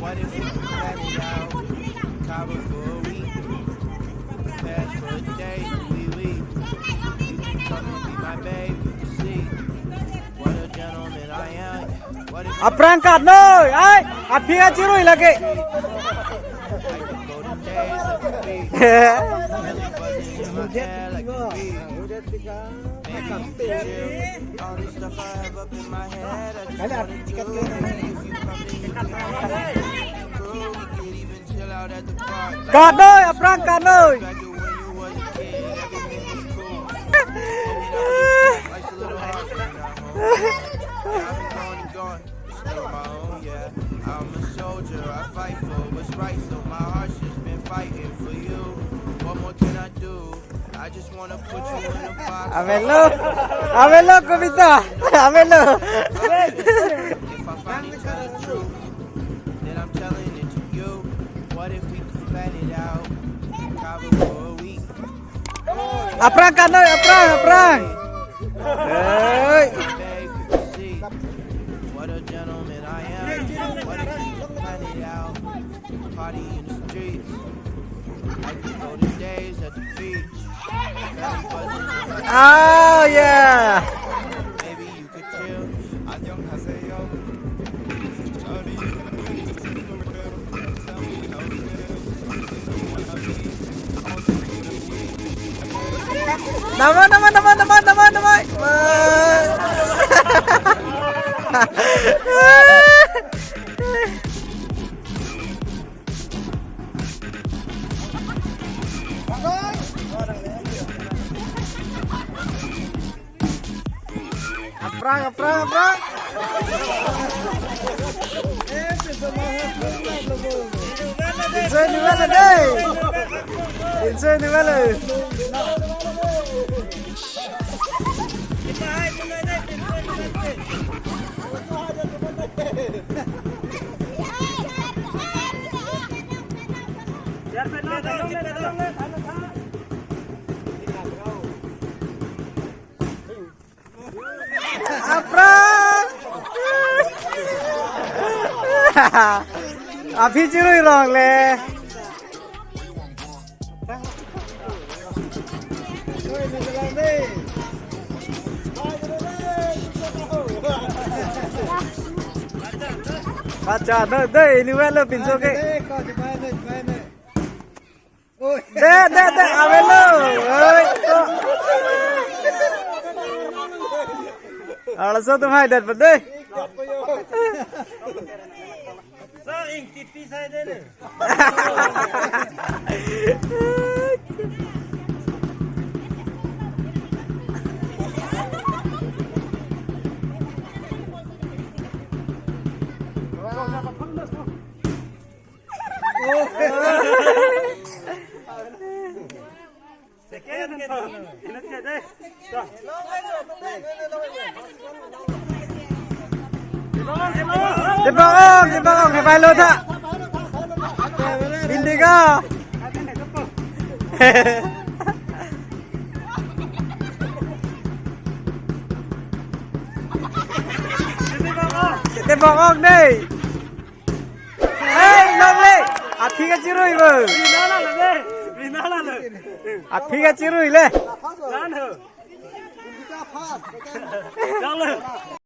What if we plan it out? Cover for a week, pass for a day, we. You can come and be my babe, you can see what a gentleman I am. What if Aprangkat noi, ai, apia cirui lagi. like the golden days of the beach, really buzzing in my head like a bee. Maybe you can chill. All this stuff I have up in my head, I just wanna do. If you come then you can crew, we could even chill out at the park. Kat noi, aprangkat noi. Back to when you was a kid, everything was cool. Life's a little hard right now, home. I've been going, still my own, yeah. I'm a soldier, I fight for what's right, so my heart's just been fighting for you. What more can I do? I just wanna put you in a box. Amelo Kavita, amelo. If I finally tell the truth, then I'm telling it to you. What if we could plan it out? Cover for a week. Aprangkat noi, aprang. Hey. Babe, you can see what a gentleman I am. What if we could plan it out? Party in the streets, like the golden days at the beach. Belly buzzing in my head. Oh yeah. Maybe you could chill. 안녕하세요. Nama. Aprang. Insya Allah. Aprang. Api cirui rong le. Baca deh ini wala pinso ke. Deh awelo. Oi. Alasan tuh hai dat bade. Saing TV saya deh. Sekian ini deh. Jepang, hebat lo tak? Indigo. Jepang ong deh. Hey, lovely. Api ka cirui bu. Binala le. Api ka cirui le. Jangan.